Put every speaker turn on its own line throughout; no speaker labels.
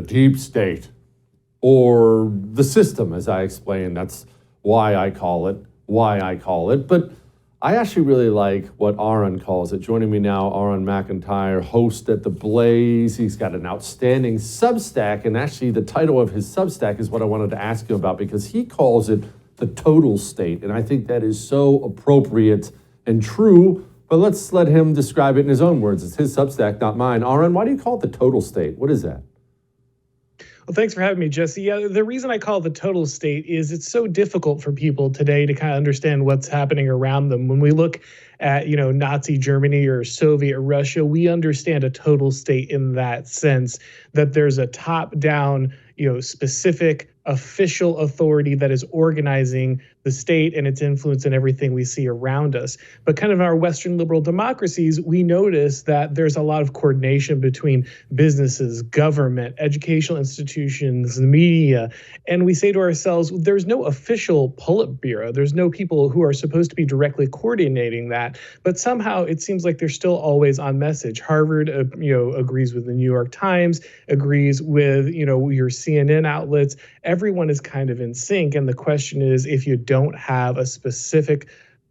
the deep state, or the system, as I explained. That's why I call it. But I actually really like what Auron calls it. Joining me now, Auron MacIntyre, host at The Blaze. He's got an outstanding Substack, and actually the title of his Substack is what I wanted to ask you about, because he calls it the total state, and I think that is so appropriate and true. But let's let him describe it in his own words. It's his Substack, not mine. Auron, why do you call it the total state? What is that?
Well, thanks for having me, Jesse. Yeah, the reason I call it the total state is it's so difficult for people today to kind of understand what's happening around them. When we look at, Nazi Germany or Soviet Russia, we understand a total state in that sense, that there's a top-down, specific official authority that is organizing the state and its influence in everything we see around us. But kind of in our Western liberal democracies, we notice that there's a lot of coordination between businesses, government, educational institutions, the media. And we say to ourselves, there's no official Politburo. There's no people who are supposed to be directly coordinating that. But somehow it seems like they're still always on message. Harvard, agrees with the New York Times, agrees with, your CNN outlets. Everyone is kind of in sync. And the question is, if you don't have a specific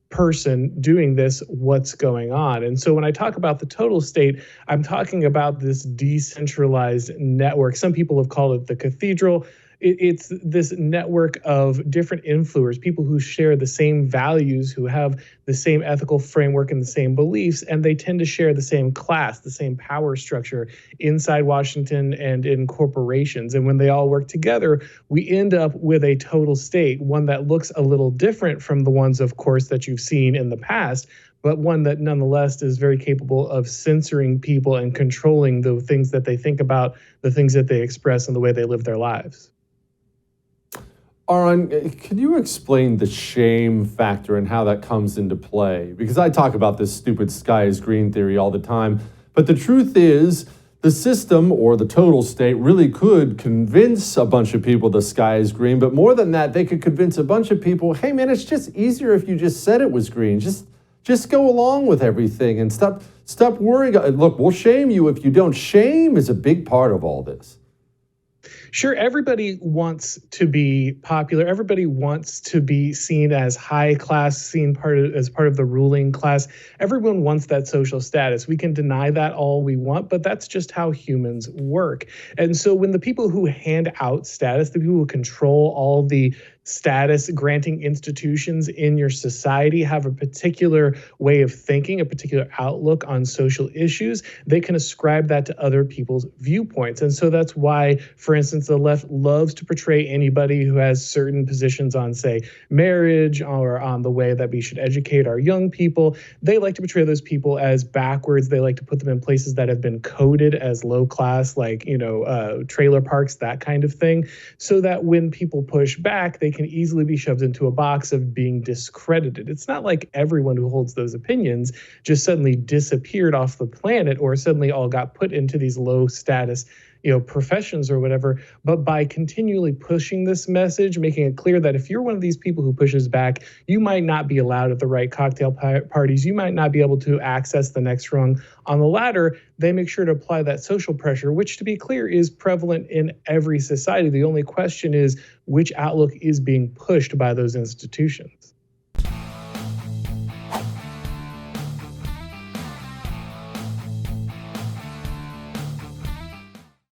person doing this, what's going on? And so when I talk about the total state, I'm talking about this decentralized network. Some people have called it the cathedral. It's this network of different influencers, people who share the same values, who have the same ethical framework and the same beliefs, and they tend to share the same class, the same power structure inside Washington and in corporations. And when they all work together, we end up with a total state, one that looks a little different from the ones, of course, that you've seen in the past, but one that nonetheless is very capable of censoring people and controlling the things that they think about, the things that they express, and the way they live their lives.
Auron, can you explain the shame factor and how that comes into play? Because I talk about this stupid sky is green theory all the time, but the truth is the system, or the total state, really could convince a bunch of people the sky is green, but more than that, they could convince a bunch of people, hey man, it's just easier if you just said it was green. Just go along with everything and stop worrying. Look, we'll shame you if you don't. Shame is a big part of all this.
Sure, everybody wants to be popular. Everybody wants to be seen as high class, seen as part of the ruling class. Everyone wants that social status. We can deny that all we want, but that's just how humans work. And so when the people who hand out status, the people who control all the status granting institutions in your society have a particular way of thinking, a particular outlook on social issues, they can ascribe that to other people's viewpoints. And so that's why, for instance, the left loves to portray anybody who has certain positions on, say, marriage or on the way that we should educate our young people. They like to portray those people as backwards. They like to put them in places that have been coded as low class, like, trailer parks, that kind of thing, so that when people push back, they can easily be shoved into a box of being discredited. It's not like everyone who holds those opinions just suddenly disappeared off the planet or suddenly all got put into these low status professions or whatever, but by continually pushing this message, making it clear that if you're one of these people who pushes back, you might not be allowed at the right cocktail parties, you might not be able to access the next rung on the ladder. They make sure to apply that social pressure, which, to be clear, is prevalent in every society. The only question is which outlook is being pushed by those institutions.